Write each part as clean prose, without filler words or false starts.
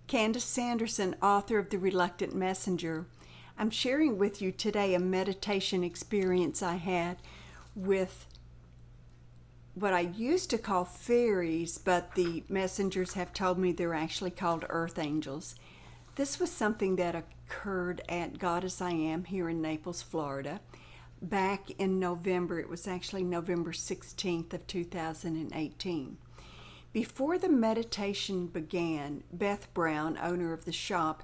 Candice Sanderson, author of The Reluctant Messenger. I'm sharing with you today a meditation experience I had with what I used to call fairies, but the messengers have told me they're actually called earth angels. This was something that occurred at Goddess I Am here in Naples, Florida, back in November. It was actually November 16th of 2018. Before the meditation began, Beth Brown, owner of the shop,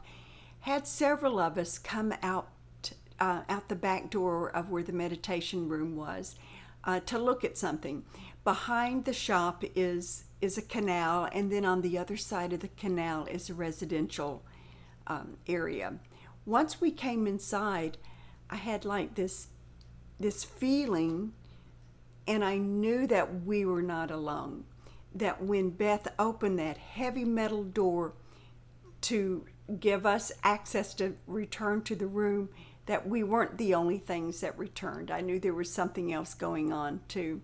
had several of us come out the back door of where the meditation room was to look at something. Behind the shop is a canal, and then on the other side of the canal is a residential area. Once we came inside, I had like this feeling, and I knew that we were not alone. That when Beth opened that heavy metal door to give us access to return to the room, that we weren't the only things that returned. I knew there was something else going on too.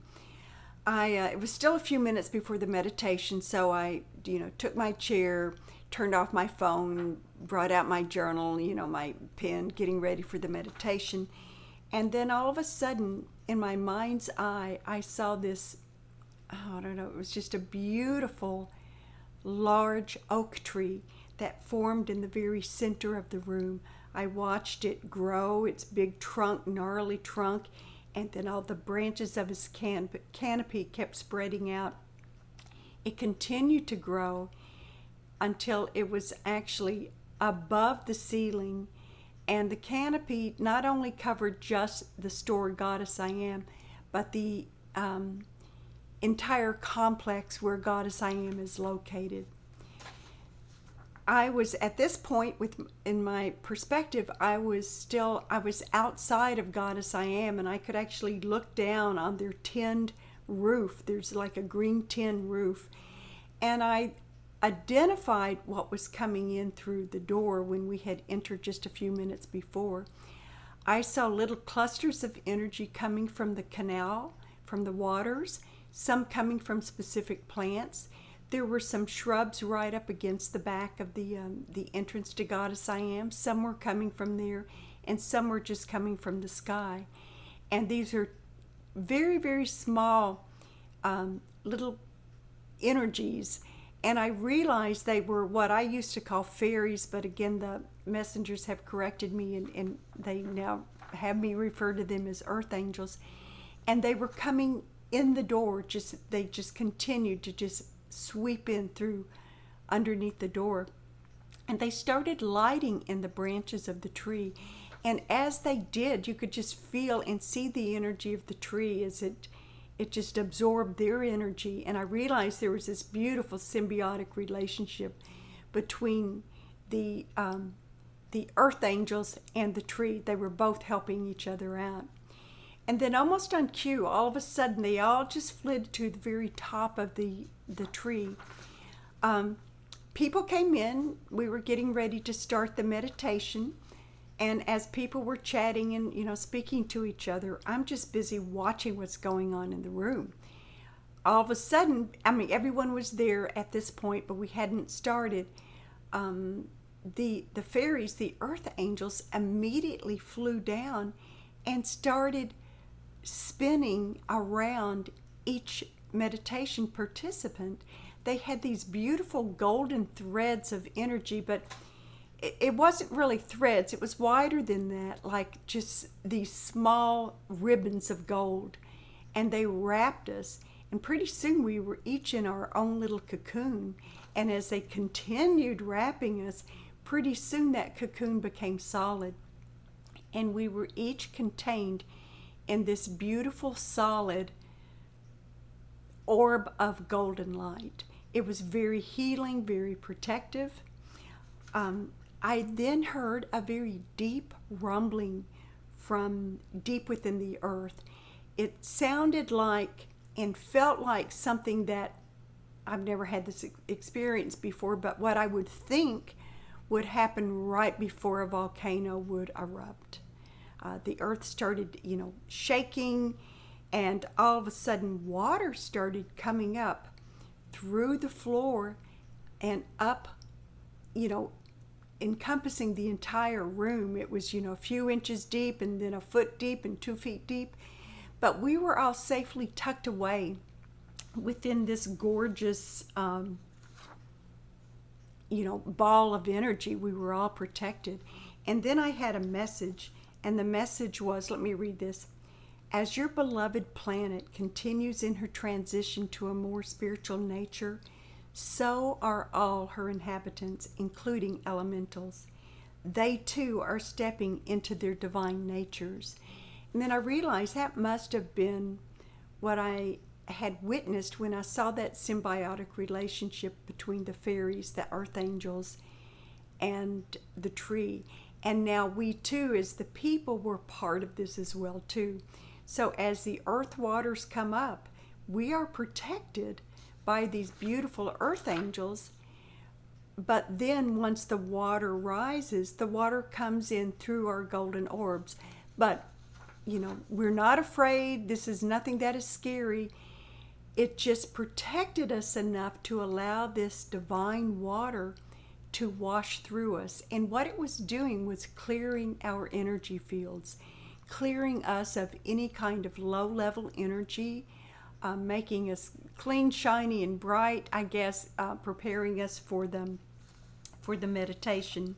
It was still a few minutes before the meditation, so I took my chair, turned off my phone, brought out my journal, my pen, getting ready for the meditation. And then all of a sudden, in my mind's eye, I saw this, I don't know, it was just a beautiful, large oak tree that formed in the very center of the room. I watched it grow, its big trunk, gnarly trunk, and then all the branches of its canopy kept spreading out. It continued to grow until it was actually above the ceiling, and the canopy not only covered just the store Goddess I Am, but the entire complex where Goddess I Am is located. I was at this point, in my perspective, I was outside of Goddess I Am, and I could actually look down on their tinned roof. There's like a green tin roof, and I identified what was coming in through the door when we had entered just a few minutes before. I saw little clusters of energy coming from the canal, from the waters, some coming from specific plants. There were some shrubs right up against the back of the entrance to Goddess I Am. Some were coming from there, and some were just coming from the sky. And these are very, very small little energies. And I realized they were what I used to call fairies, but again, the messengers have corrected me, and they now have me refer to them as earth angels. And they were coming in the door, they just continued to just sweep in through underneath the door. And they started lighting in the branches of the tree. And as they did, you could just feel and see the energy of the tree as it just absorbed their energy. And I realized there was this beautiful symbiotic relationship between the earth angels and the tree. They were both helping each other out. And then almost on cue, all of a sudden, they all just fled to the very top of the tree. People came in. We were getting ready to start the meditation. And as people were chatting and, speaking to each other, I'm just busy watching what's going on in the room. All of a sudden, everyone was there at this point, but we hadn't started. The fairies, the earth angels, immediately flew down and started spinning around each meditation participant. They had these beautiful golden threads of energy, but it wasn't really threads. It was wider than that, like just these small ribbons of gold. And they wrapped us, and pretty soon we were each in our own little cocoon. And as they continued wrapping us, pretty soon that cocoon became solid, and we were each contained in this beautiful solid orb of golden light. It was very healing, very protective. I then heard a very deep rumbling from deep within the earth. It sounded like and felt like something that I've never had this experience before, but what I would think would happen right before a volcano would erupt. The earth started, shaking, and all of a sudden water started coming up through the floor and up you know, encompassing the entire room. It was, a few inches deep and then a foot deep and 2 feet deep. But we were all safely tucked away within this gorgeous, ball of energy. We were all protected. And then I had a message, and the message was, let me read this. As your beloved planet continues in her transition to a more spiritual nature, so are all her inhabitants, including elementals. They too are stepping into their divine natures. And then I realized that must have been what I had witnessed when I saw that symbiotic relationship between the fairies, the earth angels, and the tree. And now we too, as the people, were part of this as well too. So as the earth waters come up, we are protected by these beautiful earth angels. But then once the water rises, the water comes in through our golden orbs. But, we're not afraid. This is nothing that is scary. It just protected us enough to allow this divine water to wash through us. And what it was doing was clearing our energy fields, clearing us of any kind of low-level energy, making us clean, shiny, and bright, I guess, preparing us for the meditation.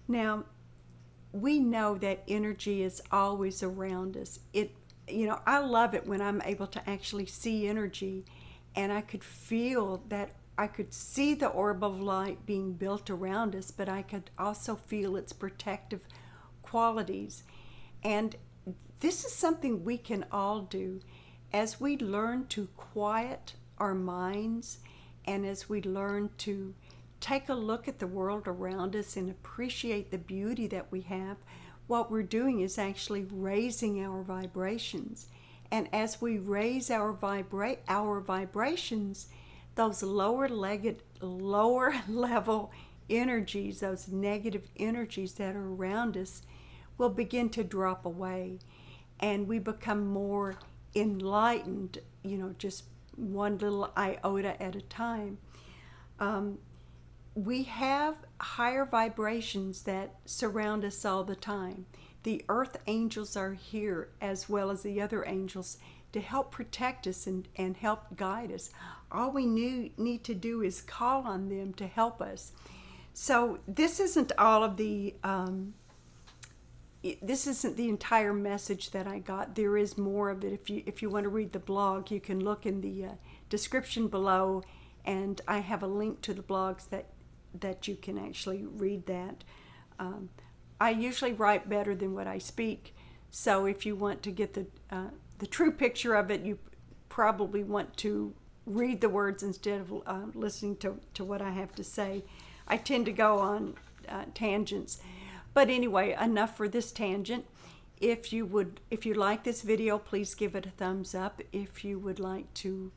Now, we know that energy is always around us. I love it when I'm able to actually see energy, and I could feel that. I could see the orb of light being built around us, but I could also feel its protective qualities. And this is something we can all do as we learn to quiet our minds, and as we learn to take a look at the world around us and appreciate the beauty that we have. What we're doing is actually raising our vibrations. And as we raise our vibrations, those lower level energies, those negative energies that are around us, will begin to drop away, and we become more enlightened, just one little iota at a time. We have higher vibrations that surround us all the time. The earth angels are here, as well as the other angels, to help protect us and help guide us. All we need to do is call on them to help us. So this isn't all of the this isn't the entire message that I got. There is more of it. If you want to read the blog, you can look in the description below, and I have a link to the blogs that you can actually read that. I usually write better than what I speak, so if you want to get the true picture of it, you probably want to read the words instead of listening to what I have to say. I tend to go on tangents. But anyway, enough for this tangent. If you like this video, please give it a thumbs up. If you would like to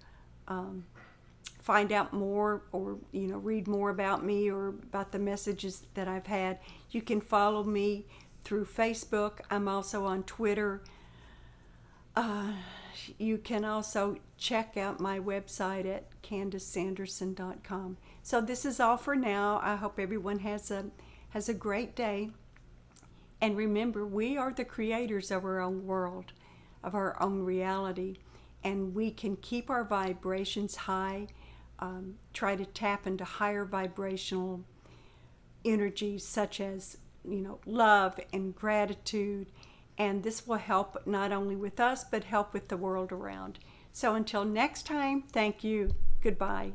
find out more, or read more about me or about the messages that I've had, you can follow me through Facebook. I'm also on Twitter. You can also check out my website at CandiceSanderson.com. So this is all for now. I hope everyone has a great day. And remember, we are the creators of our own world, of our own reality, and we can keep our vibrations high, try to tap into higher vibrational energies such as, love and gratitude, and this will help not only with us, but help with the world around. So until next time, thank you. Goodbye.